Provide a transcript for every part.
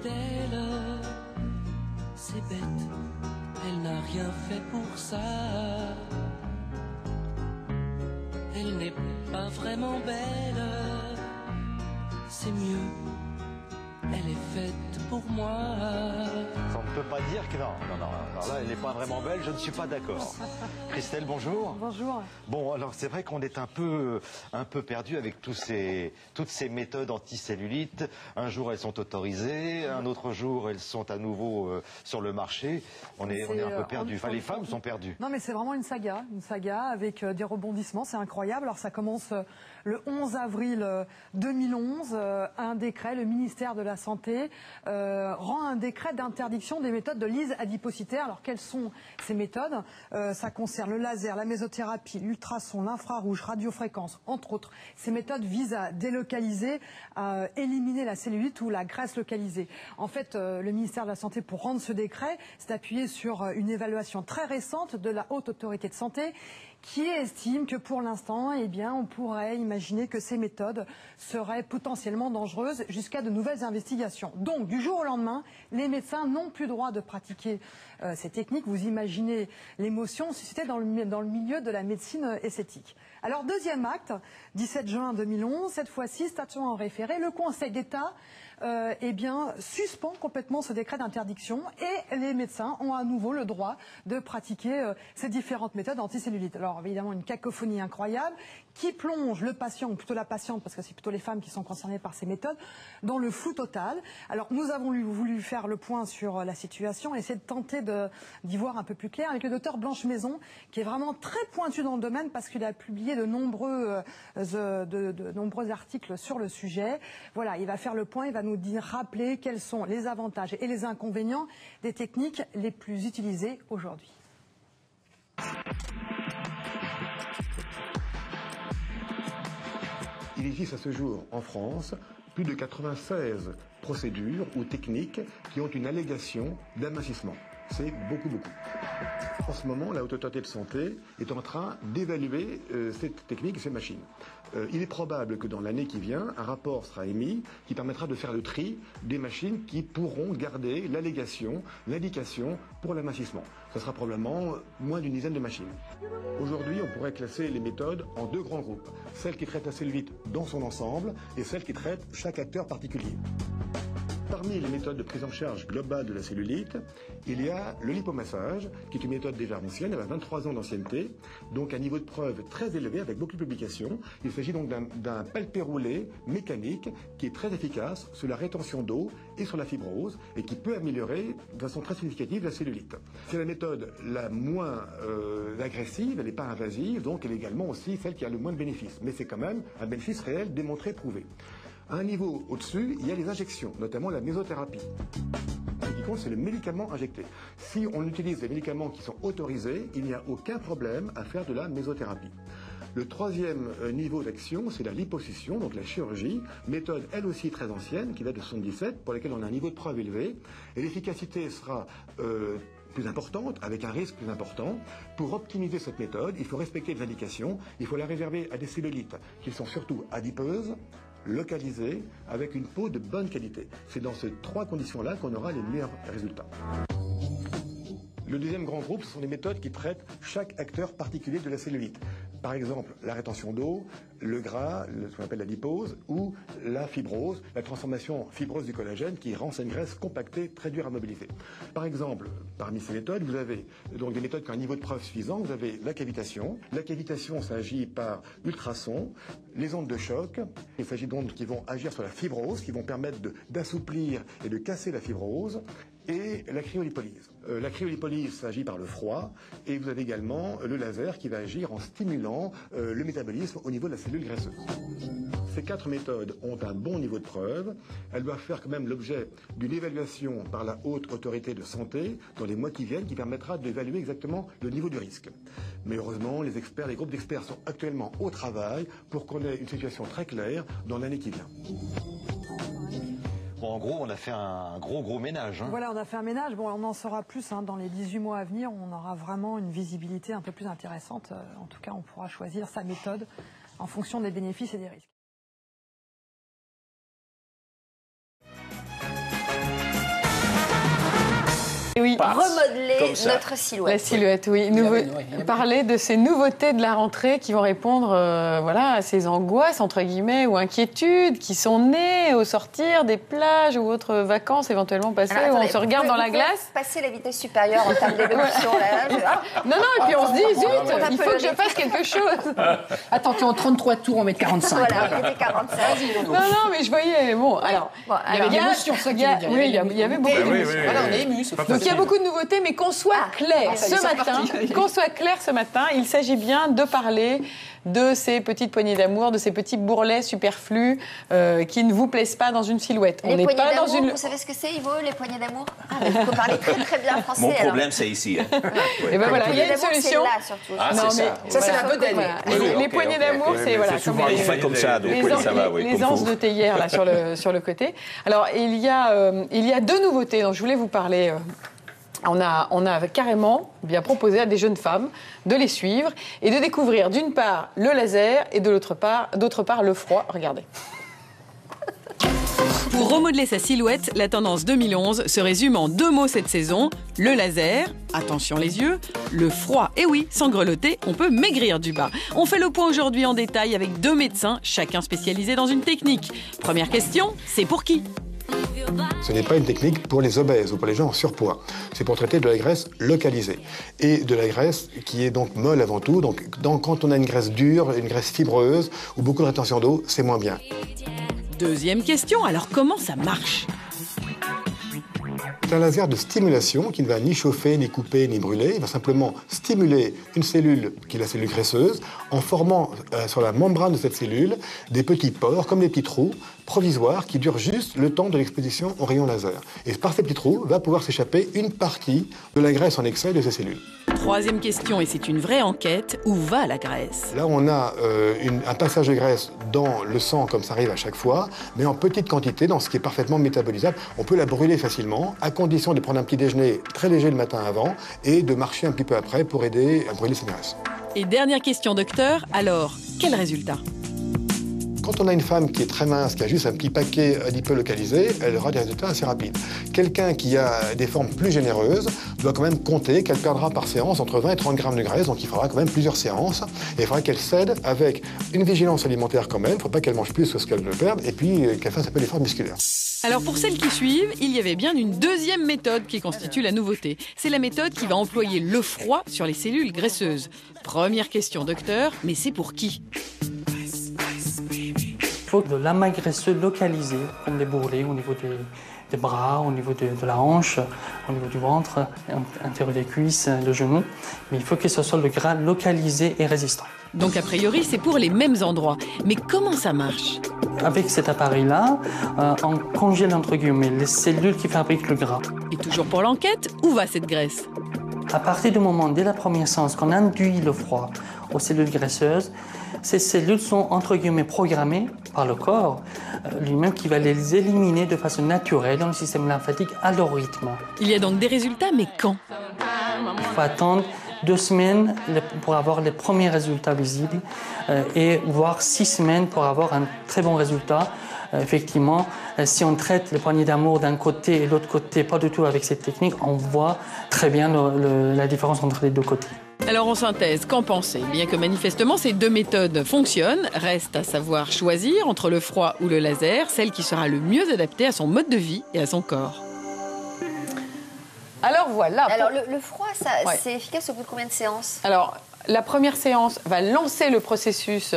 d'elle. C'est bête, elle n'a rien fait pour ça. Elle n'est pas vraiment belle, c'est mieux, elle est faite pour moi. Ça, on ne peut pas dire que non. Alors là, elle n'est pas vraiment belle, je ne suis pas d'accord. Christelle, bonjour. Bonjour. Bon, alors c'est vrai qu'on est un peu perdu avec toutes ces méthodes anticellulite. Un jour, elles sont autorisées, un autre jour, elles sont à nouveau sur le marché. On est un peu perdu. Enfin, les femmes sont perdues. Non, mais c'est vraiment une saga avec des rebondissements. C'est incroyable. Alors, ça commence le 11 avril 2011. Un décret, le ministère de la Santé rend un décret d'interdiction des méthodes de lyse adipocytaire. Alors, quelles sont ces méthodes? Ça concerne le laser, la mésothérapie, l'ultrason, l'infrarouge, radiofréquence, entre autres. Ces méthodes visent à délocaliser, à éliminer la cellulite ou la graisse localisée. En fait, le ministère de la Santé, pour rendre ce décret, s'est appuyé sur une évaluation très récente de la Haute Autorité de Santé qui estime que pour l'instant, eh bien, on pourrait imaginer que ces méthodes seraient potentiellement dangereuses jusqu'à de nouvelles investigations. Donc, du jour au lendemain, les médecins n'ont plus droit de pratiquer ces techniques. Vous imaginez l'émotion suscitée dans le milieu de la médecine esthétique. Alors, deuxième acte, 17 juin 2011, cette fois-ci, station en référé, le Conseil d'État suspend complètement ce décret d'interdiction et les médecins ont à nouveau le droit de pratiquer ces différentes méthodes anticellulites. Alors évidemment une cacophonie incroyable qui plonge le patient, ou plutôt la patiente, parce que c'est plutôt les femmes qui sont concernées par ces méthodes, dans le flou total. Alors nous avons voulu faire le point sur la situation et essayer de tenter d'y voir un peu plus clair avec le docteur Blanche Maison, qui est vraiment très pointu dans le domaine parce qu'il a publié de nombreux articles sur le sujet. Voilà, il va faire le point, il va nous rappeler quels sont les avantages et les inconvénients des techniques les plus utilisées aujourd'hui. Il existe à ce jour en France plus de 96 procédures ou techniques qui ont une allégation d'amincissement. C'est beaucoup. En ce moment, la Haute Autorité de Santé est en train d'évaluer cette technique et ces machines. Il est probable que dans l'année qui vient, un rapport sera émis qui permettra de faire le tri des machines qui pourront garder l'allégation, l'indication pour l'amincissement. Ce sera probablement moins d'une dizaine de machines. Aujourd'hui, on pourrait classer les méthodes en deux grands groupes. Celles qui traitent la cellulite dans son ensemble et celles qui traitent chaque acteur particulier. Parmi les méthodes de prise en charge globale de la cellulite, il y a le lipomassage, qui est une méthode déjà ancienne, elle a 23 ans d'ancienneté, donc un niveau de preuve très élevé avec beaucoup de publications. Il s'agit donc d'un palpé roulé mécanique qui est très efficace sur la rétention d'eau et sur la fibrose et qui peut améliorer de façon très significative la cellulite. C'est la méthode la moins agressive, elle n'est pas invasive, donc elle est également aussi celle qui a le moins de bénéfices. Mais c'est quand même un bénéfice réel démontré, prouvé. À un niveau au-dessus, il y a les injections, notamment la mésothérapie. Ce qui compte, c'est le médicament injecté. Si on utilise des médicaments qui sont autorisés, il n'y a aucun problème à faire de la mésothérapie. Le troisième niveau d'action, c'est la liposuction, donc la chirurgie, méthode elle aussi très ancienne, qui date de 1977, pour laquelle on a un niveau de preuve élevé, et l'efficacité sera plus importante, avec un risque plus important. Pour optimiser cette méthode, il faut respecter les indications, il faut la réserver à des cellulites qui sont surtout adipeuses, localisées, avec une peau de bonne qualité. C'est dans ces trois conditions-là qu'on aura les meilleurs résultats. Le deuxième grand groupe, ce sont les méthodes qui traitent chaque acteur particulier de la cellulite. Par exemple, la rétention d'eau, le gras, ce qu'on appelle la lipose, ou la fibrose, la transformation fibreuse du collagène qui rend cette graisse compactée, très dure à mobiliser. Par exemple, parmi ces méthodes, vous avez donc des méthodes qui ont un niveau de preuve suffisant. Vous avez la cavitation. La cavitation, ça agit par ultrasons, les ondes de choc. Il s'agit d'ondes qui vont agir sur la fibrose, qui vont permettre d'assouplir et de casser la fibrose. Et la cryolipolyse. La cryolipolyse s'agit par le froid et vous avez également le laser qui va agir en stimulant le métabolisme au niveau de la cellule graisseuse. Ces quatre méthodes ont un bon niveau de preuve. Elles doivent faire quand même l'objet d'une évaluation par la Haute Autorité de Santé dans les mois qui viennent qui permettra d'évaluer exactement le niveau du risque. Mais heureusement, les groupes d'experts sont actuellement au travail pour qu'on ait une situation très claire dans l'année qui vient. Bon, en gros, on a fait un gros ménage. Hein. Voilà, on a fait un ménage. Bon, on en saura plus dans les 18 mois à venir. On aura vraiment une visibilité un peu plus intéressante. En tout cas, on pourra choisir sa méthode en fonction des bénéfices et des risques. remodeler notre silhouette. La silhouette, oui. Parler de ces nouveautés de la rentrée qui vont répondre voilà, à ces angoisses, entre guillemets, ou inquiétudes qui sont nées au sortir des plages ou autres vacances éventuellement passées, où on se regarde dans la glace. Passer la vitesse supérieure en termes d'élocution. Non, et puis on se dit, zut, il faut que je fasse quelque chose. Attends, tu es en 33 tours, on met 45. Voilà, on était 45. Non, mais je voyais, bon, alors... il y avait des émotions, ça qui est Oui, il y avait beaucoup d'émotions. Voilà, on est émus. Donc il y a beaucoup de nouveautés, mais qu'on soit clair ce matin, il s'agit bien de parler de ces petites poignées d'amour, de ces petits bourrelets superflus qui ne vous plaisent pas dans une silhouette. Les poignées d'amour, vous savez ce que c'est, Ivo, les poignées d'amour? Il faut parler très bien français. Mon problème, c'est ici. Et ben voilà, il y a une solution. C'est ça. Ça, c'est la bedaine. Les poignées d'amour, c'est voilà. Il fait comme ça, donc ça va. Les anses de théière là sur le côté. Alors il y a deux nouveautés dont je voulais vous parler. On a carrément bien proposé à des jeunes femmes de les suivre et de découvrir d'une part le laser et d'autre part le froid. Regardez. Pour remodeler sa silhouette, la tendance 2011 se résume en 2 mots cette saison. Le laser, attention les yeux, le froid. Et oui, sans grelotter, on peut maigrir du bas. On fait le point aujourd'hui en détail avec 2 médecins, chacun spécialisé dans une technique. Première question, c'est pour qui ? Ce n'est pas une technique pour les obèses ou pour les gens en surpoids. C'est pour traiter de la graisse localisée. Et de la graisse qui est donc molle avant tout. Donc quand on a une graisse dure, une graisse fibreuse ou beaucoup de rétention d'eau, c'est moins bien. Deuxième question, alors comment ça marche ? C'est un laser de stimulation qui ne va ni chauffer, ni couper, ni brûler. Il va simplement stimuler une cellule, qui est la cellule graisseuse, en formant sur la membrane de cette cellule des petits pores, comme des petits trous provisoires, qui durent juste le temps de l'exposition au rayon laser. Et par ces petits trous va pouvoir s'échapper une partie de la graisse en excès de ces cellules. Troisième question, et c'est une vraie enquête, où va la graisse ? Là, on a un passage de graisse dans le sang, comme ça arrive à chaque fois, mais en petite quantité, dans ce qui est parfaitement métabolisable. On peut la brûler facilement, à condition de prendre un petit déjeuner très léger le matin avant et de marcher un petit peu après pour aider à brûler cette graisse. Et dernière question, docteur, alors, quel résultat ? Quand on a une femme qui est très mince, qui a juste un petit paquet adipeux localisé, elle aura des résultats assez rapides. Quelqu'un qui a des formes plus généreuses doit quand même compter qu'elle perdra par séance entre 20 et 30 grammes de graisse, donc il faudra quand même plusieurs séances. Et il faudra qu'elle cède avec une vigilance alimentaire quand même, il ne faut pas qu'elle mange plus que ce qu'elle veut perdre, et puis qu'elle fasse un peu d'effort musculaire. Alors pour celles qui suivent, il y avait bien une deuxième méthode qui constitue la nouveauté. C'est la méthode qui va employer le froid sur les cellules graisseuses. Première question, docteur, mais c'est pour qui ? Il faut de l'amas graisseux localisé, comme des bourrelets au niveau des bras, au niveau de la hanche, au niveau du ventre, intérieur des cuisses, le genou. Mais il faut que ce soit le gras localisé et résistant. Donc a priori, c'est pour les mêmes endroits. Mais comment ça marche ? Avec cet appareil-là, on congèle entre guillemets les cellules qui fabriquent le gras. Et toujours pour l'enquête, où va cette graisse ? À partir du moment, dès la première séance, qu'on induit le froid aux cellules graisseuses, ces cellules sont entre guillemets programmées par le corps lui-même qui va les éliminer de façon naturelle dans le système lymphatique à leur rythme. Il y a donc des résultats, mais quand ? Il faut attendre 2 semaines pour avoir les premiers résultats visibles et voire 6 semaines pour avoir un très bon résultat. Effectivement, si on traite les poignées d'amour d'un côté et l'autre côté pas du tout avec cette technique, on voit très bien la différence entre les deux côtés. Alors en synthèse, qu'en pensez ? Bien que manifestement ces 2 méthodes fonctionnent, reste à savoir choisir entre le froid ou le laser, celle qui sera le mieux adaptée à son mode de vie et à son corps. Alors voilà. Alors le froid, c'est efficace au bout de combien de séances ? Alors la première séance va lancer le processus,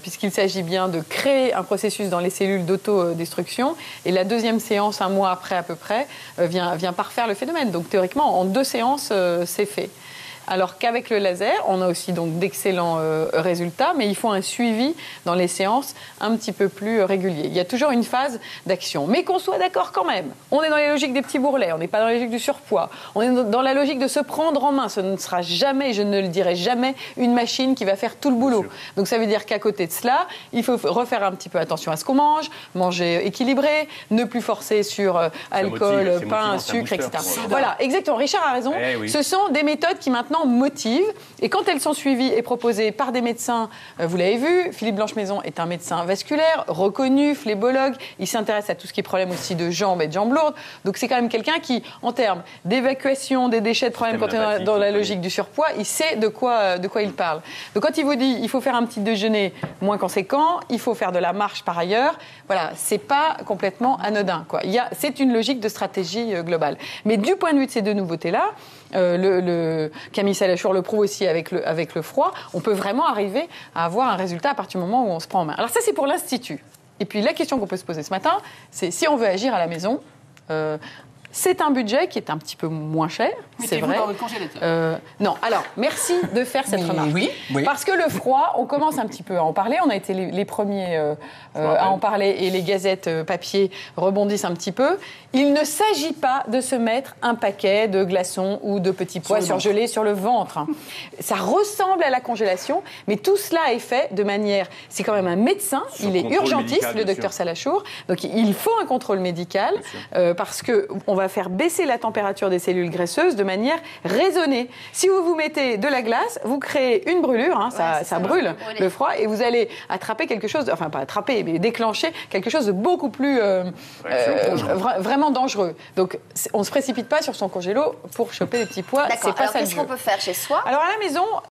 puisqu'il s'agit bien de créer un processus dans les cellules d'autodestruction. Et la deuxième séance, 1 mois après à peu près, vient parfaire le phénomène. Donc théoriquement, en 2 séances, c'est fait. Alors qu'avec le laser, on a aussi donc d'excellents résultats, mais il faut un suivi dans les séances un petit peu plus régulier. Il y a toujours une phase d'action. Mais qu'on soit d'accord quand même, on est dans les logiques des petits bourrelets, on n'est pas dans la logique du surpoids, on est dans la logique de se prendre en main. Ce ne sera jamais, je ne le dirai jamais, une machine qui va faire tout le boulot. Donc ça veut dire qu'à côté de cela, il faut refaire un petit peu attention à ce qu'on mange, manger équilibré, ne plus forcer sur alcool, pain, sucre, etc. Voilà, exactement. Richard a raison. Ce sont des méthodes qui maintenant vraiment motive. Et quand elles sont suivies et proposées par des médecins, vous l'avez vu, Philippe Blanche-Maison est un médecin vasculaire, reconnu, phlébologue. Il s'intéresse à tout ce qui est problème aussi de jambes et de jambes lourdes. Donc c'est quand même quelqu'un qui, en termes d'évacuation des déchets, de problèmes quand on est dans la logique du surpoids, il sait de quoi il parle. Donc quand il vous dit il faut faire un petit déjeuner moins conséquent, il faut faire de la marche par ailleurs, voilà, c'est pas complètement anodin, quoi. C'est une logique de stratégie globale. Mais du point de vue de ces deux nouveautés-là, Camille Salachour le prouve aussi avec le froid, on peut vraiment arriver à avoir un résultat à partir du moment où on se prend en main. Alors ça, c'est pour l'Institut. Et puis la question qu'on peut se poser ce matin, c'est si on veut agir à la maison, c'est un budget qui est un petit peu moins cher, c'est vrai. Dans le congélateur. Non, alors, merci de faire cette remarque. Oui. Parce que le froid, on commence un petit peu à en parler. On a été les premiers à en parler et les gazettes papier rebondissent un petit peu. Il ne s'agit pas de se mettre un paquet de glaçons ou de petits pois surgelés sur le ventre. Ça ressemble à la congélation, mais tout cela est fait de manière... C'est quand même un médecin, il est urgentiste, le docteur Salachour. Donc, il faut un contrôle médical parce qu'on va faire baisser la température des cellules graisseuses de manière raisonnée. Si vous mettez de la glace, vous créez une brûlure, hein, ça brûle le froid, et vous allez attraper quelque chose, enfin pas attraper, mais déclencher quelque chose de beaucoup plus vraiment dangereux. Donc on ne se précipite pas sur son congélo pour choper les petits pois. D'accord. C'est pas Alors ça qu'est-ce qu'on peut faire chez soi? Alors à la maison,